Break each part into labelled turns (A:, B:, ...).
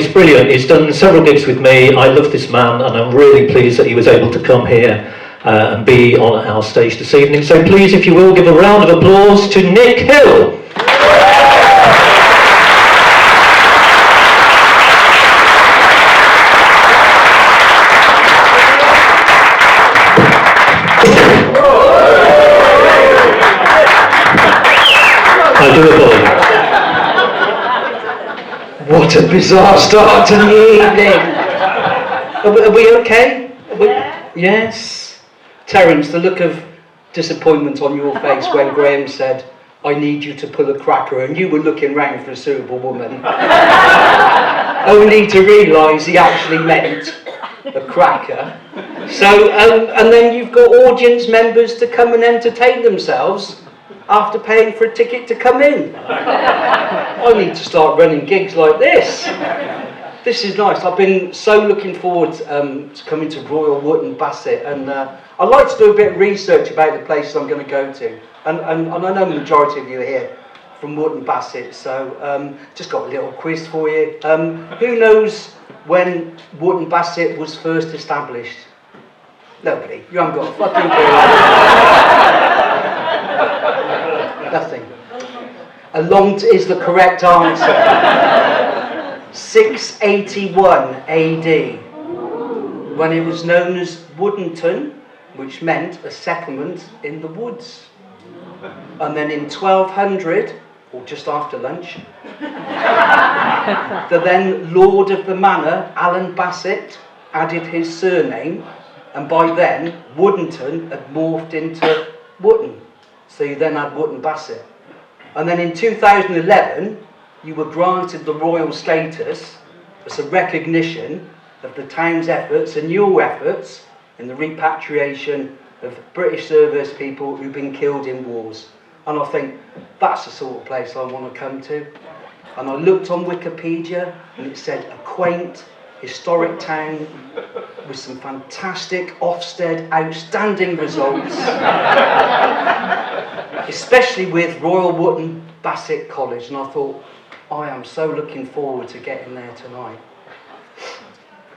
A: He's brilliant. He's done several gigs with me. I love this man, and I'm really pleased that he was able to come here and be on our stage this evening. So please, if you will, give a round of applause to Nick Hill. I do apologise.
B: What a bizarre start to the evening. Are we okay? Yes. Terence, the look of disappointment on your face when Graham said, "I need you to pull a cracker," and you were looking round for a suitable woman, only to realise he actually meant a cracker. So, and then you've got audience members to come and entertain themselves after paying for a ticket to come in. I need to start running gigs like this. This is nice. I've been so looking forward to coming to Royal Wootton Bassett, and I'd like to do a bit of research about the places I'm going to go to. And I know the majority of you are here from Wootton Bassett, so just got a little quiz for you. Who knows when Wootton Bassett was first established? Nobody. You haven't got a fucking clue. Nothing. Is the correct answer. 681 AD, when it was known as Woodington, which meant a settlement in the woods. And then in 1200, or just after lunch, the then Lord of the Manor, Alan Bassett, added his surname, and by then Woodington had morphed into Wootton. So you then had Wootton Bassett. And then in 2011, you were granted the royal status as a recognition of the town's efforts and your efforts in the repatriation of British service people who've been killed in wars. And I think that's the sort of place I want to come to. And I looked on Wikipedia and it said a quaint, historic town with some fantastic Ofsted outstanding results, especially with Royal Wootton Bassett College, and I thought, I am so looking forward to getting there tonight.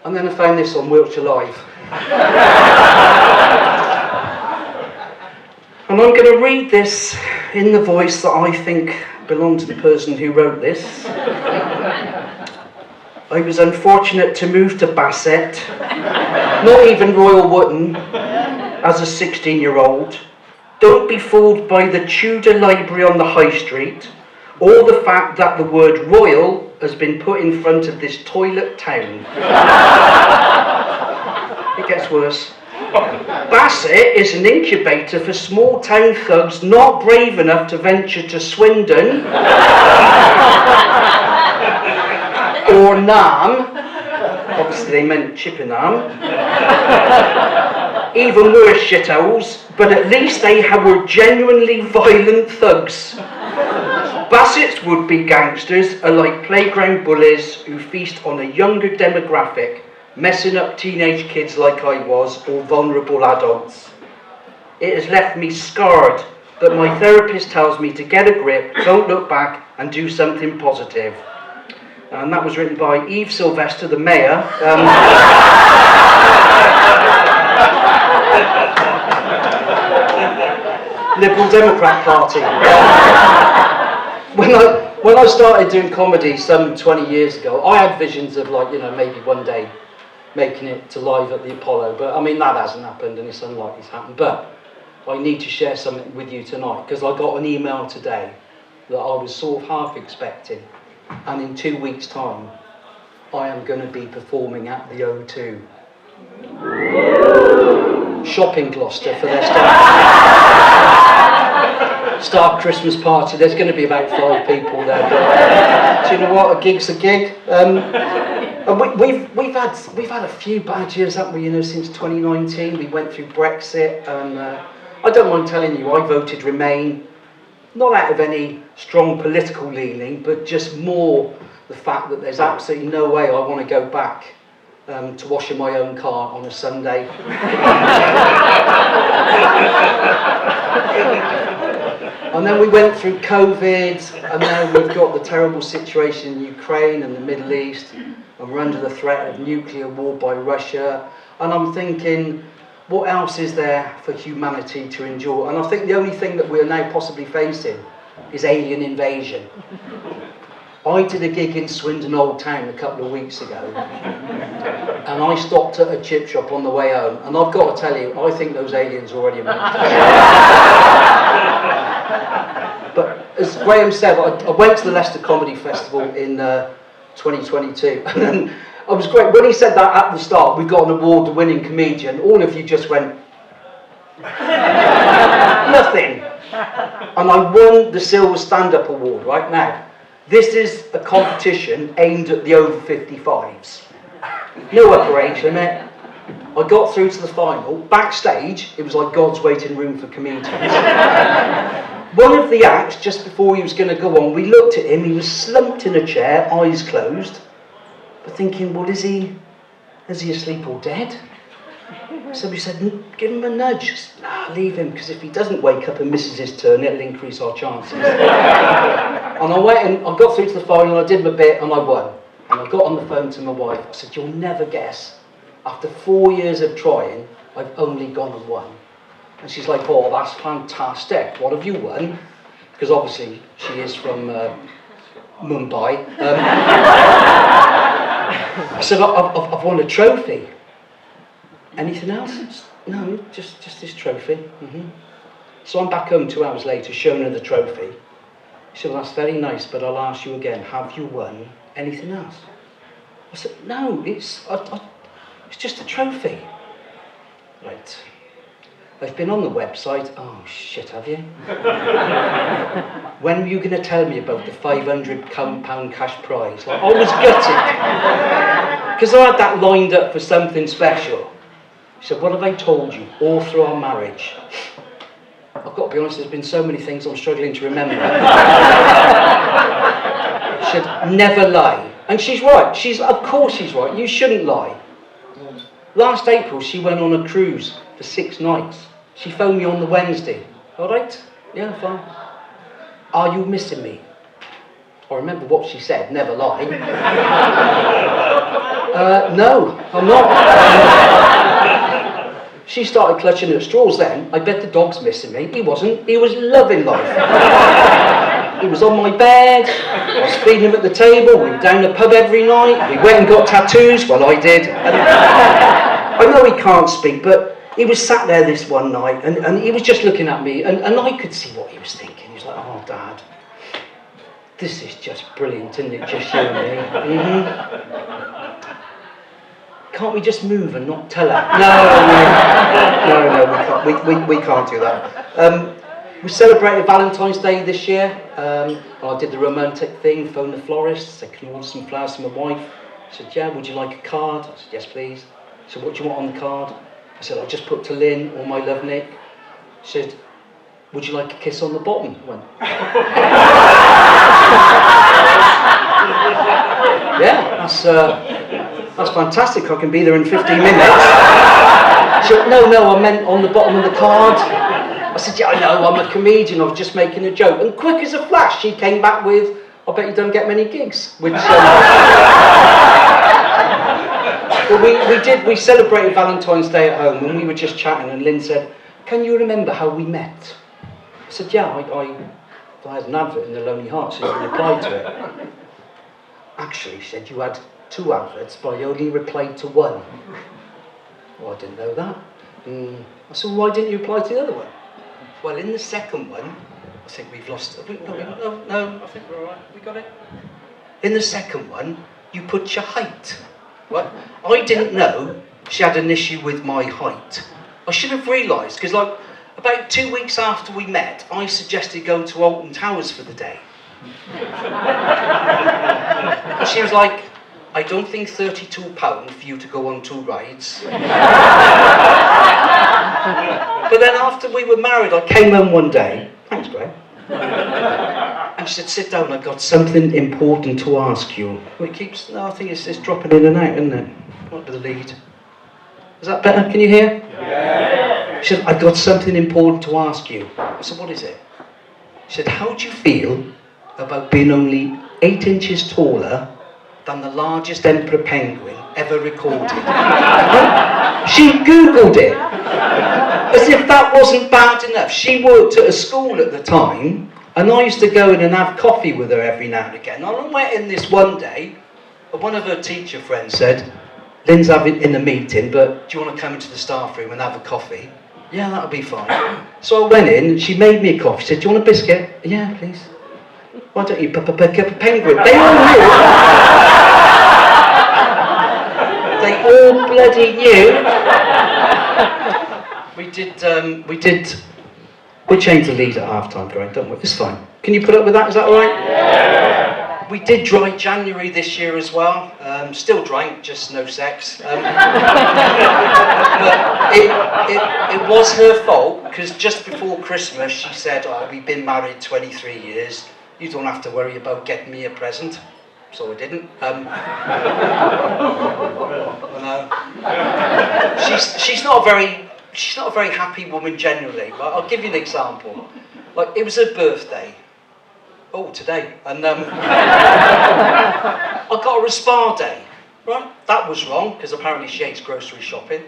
B: And then I found this on Wiltshire Live. And I'm going to read this in the voice that I think belonged to the person who wrote this. I was unfortunate to move to Bassett, not even Royal Wootton, as a 16-year-old. Don't be fooled by the Tudor library on the high street, or the fact that the word royal has been put in front of this toilet town. It gets worse. Bassett is an incubator for small town thugs not brave enough to venture to Swindon or Nam. Obviously they meant Chippenham. Even worse shitholes, but at least they were genuinely violent thugs. Bassett's would-be gangsters are like playground bullies who feast on a younger demographic, messing up teenage kids like I was, or vulnerable adults. It has left me scarred, but my therapist tells me to get a grip, don't look back, and do something positive. And that was written by Eve Sylvester, the mayor. Liberal Democrat Party. When I started doing comedy some 20 years ago, I had visions of maybe one day making it to live at the Apollo, but I mean that hasn't happened and it's unlikely to happen. But I need to share something with you tonight because I got an email today that I was sort of half expecting, and in 2 weeks' time I am going to be performing at the O2. Shopping Gloucester for their Star Christmas party. There's going to be about 5 people there, but do you know what? A gig's a gig. And we've had a few bad years, haven't we? Since 2019, we went through Brexit, and I don't mind telling you, I voted Remain, not out of any strong political leaning, but just more the fact that there's absolutely no way I want to go back to washing my own car on a Sunday. And then we went through COVID, and now we've got the terrible situation in Ukraine and the Middle East. and we're under the threat of nuclear war by Russia. And I'm thinking, what else is there for humanity to endure? And I think the only thing that we're now possibly facing is alien invasion. I did a gig in Swindon Old Town a couple of weeks ago, and I stopped at a chip shop on the way home, and I've got to tell you, I think those aliens already amongst us. But as Graham said, I went to the Leicester Comedy Festival in 2022, and then I was great. When he said that at the start, we got an award-winning comedian, all of you just went, nothing. And I won the Silver Stand-Up Award right now. This is a competition aimed at the over 55s. No upper age limit. I got through to the final. Backstage, it was like God's waiting room for comedians. One of the acts, just before he was going to go on, we looked at him. He was slumped in a chair, eyes closed. But thinking, well, is he asleep or dead? So we said, give him a nudge. Just, leave him, because if he doesn't wake up and misses his turn, it'll increase our chances. And I went and I got through to the final, I did my bit, and I won. And I got on the phone to my wife. I said, you'll never guess. After 4 years of trying, I've only gone and won. And she's like, oh, that's fantastic. What have you won? Because obviously she is from Mumbai. I said, I've won a trophy. Anything else? No, just this trophy. Mm-hmm. So I'm back home 2 hours later, showing her the trophy. She said, well, that's very nice, but I'll ask you again, have you won anything else? I said, no, it's just a trophy. Right. I've been on the website. Oh, shit, have you? When were you going to tell me about the £500 cash prize? Like, I was gutted. Because I had that lined up for something special. She said, what have I told you all through our marriage? I've got to be honest, there's been so many things I'm struggling to remember. She said, never lie. And she's right. Of course she's right. You shouldn't lie. Last April, she went on a cruise for 6 nights. She phoned me on the Wednesday. All right? Yeah, fine. Are you missing me? I remember what she said, never lie. No, I'm not. She started clutching at straws then. I bet the dog's missing me. He wasn't. He was loving life. He was on my bed. I was feeding him at the table. We were down the pub every night. We went and got tattoos. Well, I did. And I know he can't speak, but he was sat there this one night and he was just looking at me and I could see what he was thinking. He was like, oh, Dad, this is just brilliant, isn't it? Just you and me. Mm-hmm. Can't we just move and not tell her? No, we can't do that. We celebrated Valentine's Day this year. I did the romantic thing, phoned the florist, said, can you order some flowers for my wife? I said, yeah, would you like a card? I said, yes, please. So what do you want on the card? I said, I'll just put to Lynn or my love Nick. She said, would you like a kiss on the bottom? I went, yeah, that's fantastic. I can be there in 15 minutes. She went, no, I meant on the bottom of the card. I said, yeah, I know, I'm a comedian. I was just making a joke. And quick as a flash, she came back with, I bet you don't get many gigs. Which, we celebrated Valentine's Day at home and we were just chatting and Lynn said, can you remember how we met? I said, yeah, I had an advert in the Lonely Heart, so you replied to it. Actually, she said, you had 2 adverts, but I only replied to one. Well, I didn't know that. I said, well, why didn't you reply to the other one? Well, in the second one, I think we've lost it. No, I think we're all right. We got it. In the second one, you put your height. What? I didn't know she had an issue with my height. I should have realised, because like about 2 weeks after we met, I suggested go to Alton Towers for the day. And she was like, I don't think £32 for you to go on 2 rides. But then after we were married, I came home one day. Thanks, Greg. And she said, sit down, I've got something important to ask you. Well, I think it's dropping in and out, isn't it? Might be the lead. Is that better? Can you hear? Yeah. She said, I've got something important to ask you. I said, what is it? She said, how do you feel about being only 8 inches taller than the largest emperor penguin ever recorded. She Googled it. As if that wasn't bad enough. She worked at a school at the time, and I used to go in and have coffee with her every now and again. And I went in this one day, and one of her teacher friends said, Lynn's in a meeting, but do you want to come into the staff room and have a coffee? Yeah, that'll be fine. So I went in, she made me a coffee, she said, do you want a biscuit? Yeah, please. Why don't you pick up a penguin? They all knew. They all bloody knew. We changed the lead at half-time, Greg, don't we? It's fine. Can you put up with that? Is that all right? Yeah. We did dry January this year as well. Still drank, just no sex. But it was her fault, because just before Christmas she said, oh, we've been married 23 years. You don't have to worry about getting me a present. So I didn't. She's not a very happy woman generally. But I'll give you an example. Like, it was her birthday. Oh, today. And I got her a spa day. Right? That was wrong, because apparently she hates grocery shopping.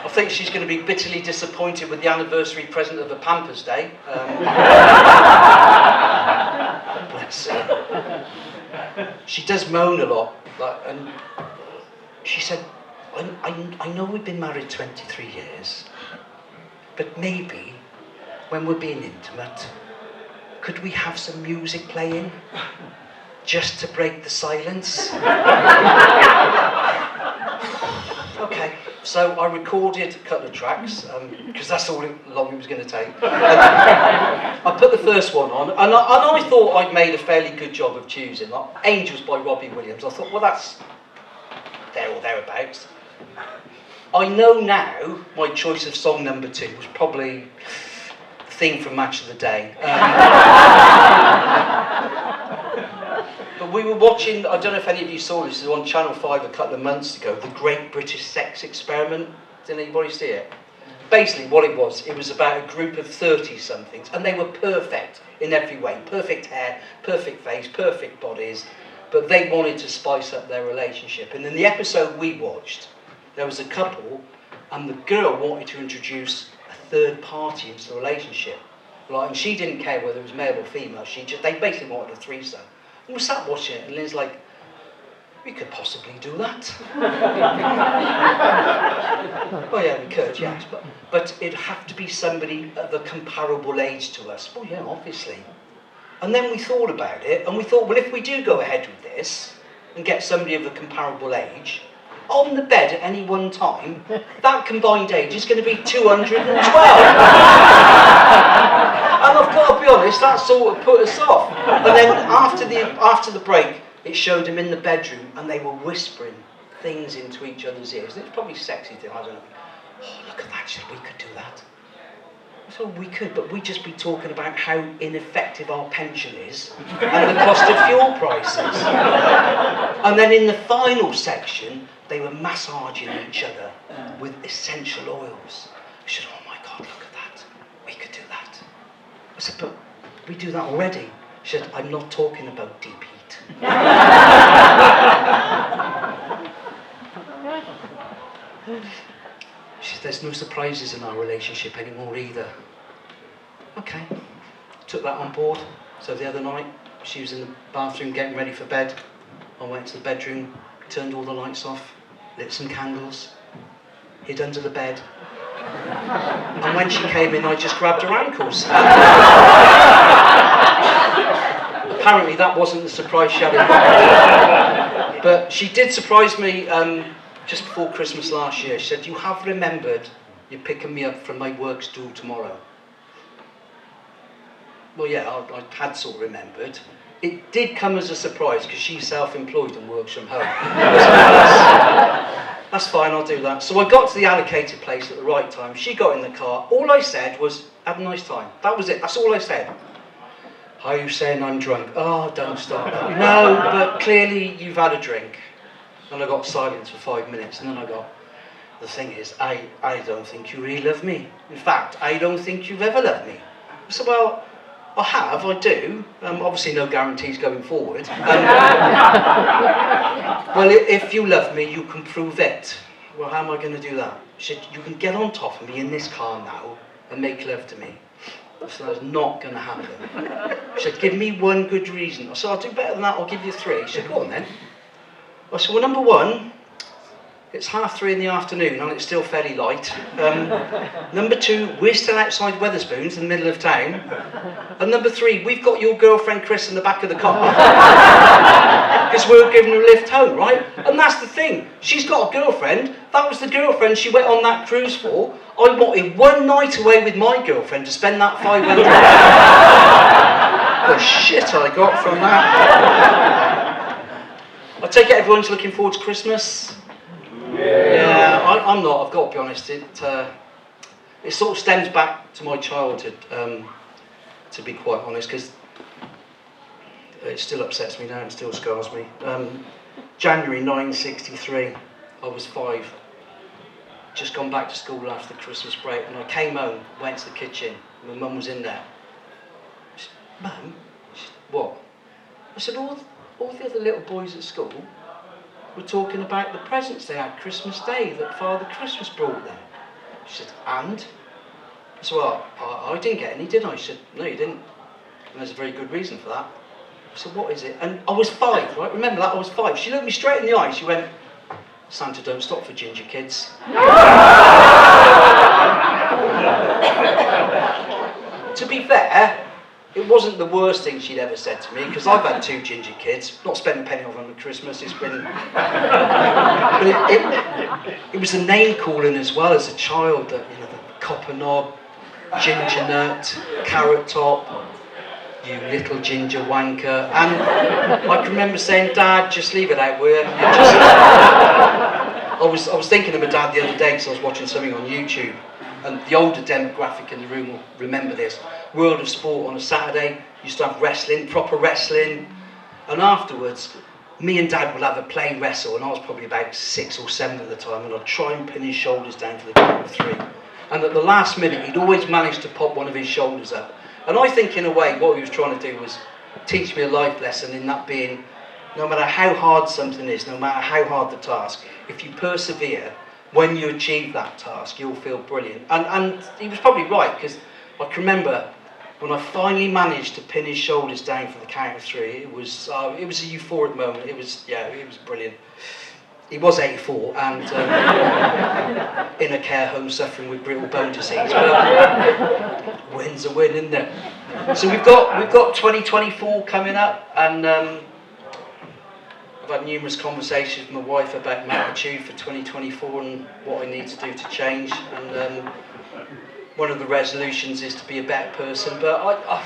B: I think she's going to be bitterly disappointed with the anniversary present of a Pampers Day. Bless her. She does moan a lot, and she said, I know we've been married 23 years, but maybe when we're being intimate, could we have some music playing just to break the silence? Okay, so I recorded a couple of tracks, because that's how long it was going to take. I put the first one on, and I thought I'd made a fairly good job of choosing. Like Angels by Robbie Williams, I thought, well, that's there or thereabouts. I know now my choice of song number 2 was probably the theme from Match of the Day. But we were watching, I don't know if any of you saw this, it was on Channel 5 a couple of months ago, The Great British Sex Experiment. Did anybody see it? Basically what it was about a group of 30-somethings, and they were perfect in every way. Perfect hair, perfect face, perfect bodies, but they wanted to spice up their relationship. And in the episode we watched, there was a couple, and the girl wanted to introduce a third party into the relationship. Like, and she didn't care whether it was male or female, they basically wanted a threesome. And we sat watching it, and Lynn's like, we could possibly do that. Oh yeah, we could, yes, but it'd have to be somebody of a comparable age to us. Oh yeah, obviously. And then we thought about it, and we thought, well, if we do go ahead with this, and get somebody of a comparable age, on the bed at any one time, that combined age is going to be 212. And I've got to be honest, that sort of put us off. And then after the break, it showed them in the bedroom, and they were whispering things into each other's ears. And it's probably sexy, I don't know. Oh, look at that, we could do that. So we could, but we'd just be talking about how ineffective our pension is and the cost of fuel prices. And then in the final section, they were massaging each other with essential oils. I said, oh my God, look at that. We could do that. I said, but we do that already. She said, I'm not talking about deep heat. She said, there's no surprises in our relationship anymore either. Okay, took that on board. So the other night, she was in the bathroom getting ready for bed. I went to the bedroom, turned all the lights off, lit some candles, hid under the bed. And when she came in, I just grabbed her ankles. Apparently that wasn't the surprise she had in mind. But she did surprise me just before Christmas last year. She said, you have remembered you're picking me up from my work stool tomorrow. Well, yeah, I had sort of remembered. It did come as a surprise because she's self-employed and works from home. That's fine, I'll do that. So I got to the allocated place at the right time. She got in the car. All I said was, have a nice time. That was it. That's all I said. Are you saying I'm drunk? Oh, don't start that. No, but clearly you've had a drink. And I got silence for 5 minutes, and then I got, the thing is, I don't think you really love me. In fact, I don't think you've ever loved me. I said, well, I do. Obviously no guarantees going forward. Well, if you love me, you can prove it. Well, how am I going to do that? She said, you can get on top of me in this car now and make love to me. So that's not going to happen. She said, give me one good reason. I said, I'll do better than that, I'll give you 3. She said, go on then. I said, well, number 1, it's 3:30 in the afternoon and it's still fairly light. Number 2, we're still outside Wetherspoons in the middle of town. And number 3, we've got your girlfriend Chris in the back of the car. Because we're giving her a lift home, right? And that's the thing. She's got a girlfriend. That was the girlfriend she went on that cruise for. I wanted one night away with my girlfriend to spend that 500. The shit I got from that. I take it everyone's looking forward to Christmas. Yeah, I'm not. I've got to be honest. It sort of stems back to my childhood, to be quite honest, because it still upsets me now. It still scars me. January 1963. I was 5. Just gone back to school after the Christmas break, and I came home, went to the kitchen. My mum was in there. She said, Mum, she said, what? I said, all the other little boys at school were talking about the presents they had Christmas Day that Father Christmas brought them. She said, and? I said, well, I didn't get any, did I? She said, no, you didn't. And there's a very good reason for that. I said, what is it? And I was 5, right? Remember that, I was 5. She looked me straight in the eye. She went, Santa don't stop for ginger kids. To be fair, it wasn't the worst thing she'd ever said to me, because I've had 2 ginger kids, not spent a penny on them at Christmas. It's been, but it was the name calling as well as a child, that, you know, the copper knob, ginger nut, carrot top, you little ginger wanker. And I can remember saying, Dad, just leave it out, will you? I was thinking of my dad the other day because I was watching something on YouTube, and the older demographic in the room will remember this. World of Sport on a Saturday, used to have wrestling, proper wrestling, and afterwards me and Dad would have a play wrestle, and I was probably about 6 or 7 at the time, and I'd try and pin his shoulders down for the count of 3, and at the last minute he'd always manage to pop one of his shoulders up. And I think in a way what he was trying to do was teach me a life lesson, in that being, no matter how hard something is, no matter how hard the task, if you persevere, when you achieve that task, you'll feel brilliant. And he was probably right, because I can remember when I finally managed to pin his shoulders down for the count of 3, it was a euphoric moment. It was brilliant. He was 84 and in a care home suffering with brittle bone disease. But win's a win, isn't it? So we've got 2024 coming up, and I've had numerous conversations with my wife about my attitude for 2024 and what I need to do to change. And one of the resolutions is to be a better person, but I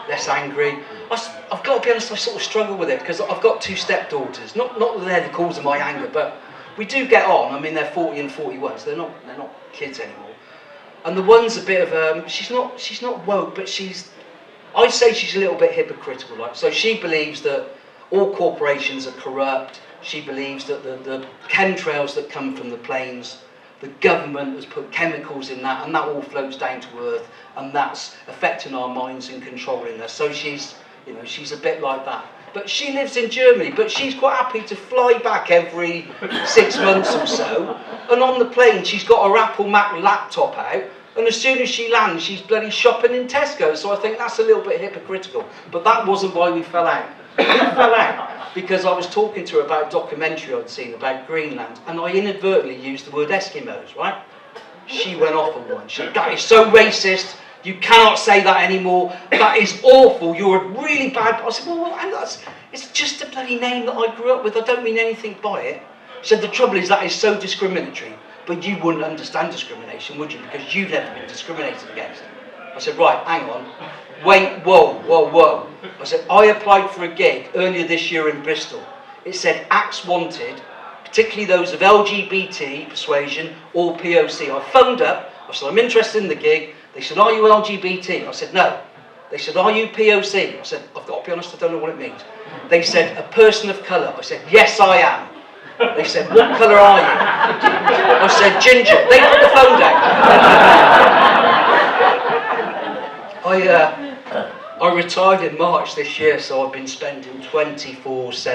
B: less angry. I've got to be honest, I sort of struggle with it because I've got 2 stepdaughters. Not that they're the cause of my anger, but we do get on. I mean, they're 40 and 41, so they're not kids anymore. And the one's a bit of she's not woke, but I'd say she's a little bit hypocritical. Like, so she believes that all corporations are corrupt. She believes that the chemtrails that come from the planes, the government has put chemicals in that, and that all floats down to earth, and that's affecting our minds and controlling us. So she's a bit like that. But she lives in Germany, but she's quite happy to fly back every 6 months or so, and on the plane she's got her Apple Mac laptop out, and as soon as she lands she's bloody shopping in Tesco. So I think that's a little bit hypocritical. But that wasn't why we fell out. We fell out because I was talking to her about a documentary I'd seen about Greenland, and I inadvertently used the word Eskimos, right? She went off on one. She said, that is so racist, you cannot say that anymore, that is awful, you're a really bad... I said, well, it's just a bloody name that I grew up with, I don't mean anything by it. She said, the trouble is that is so discriminatory, but you wouldn't understand discrimination, would you? Because you've never been discriminated against. I said, right, hang on. Wait, whoa. I said, I applied for a gig earlier this year in Bristol. It said acts wanted, particularly those of LGBT persuasion or POC. I phoned up, I said, I'm interested in the gig. They said, are you LGBT? I said, no. They said, are you POC? I said, I've got to be honest, I don't know what it means. They said, a person of colour. I said, yes, I am. They said, what colour are you? I said, ginger. They put the phone down. I retired in March this year, so I've been spending 24/7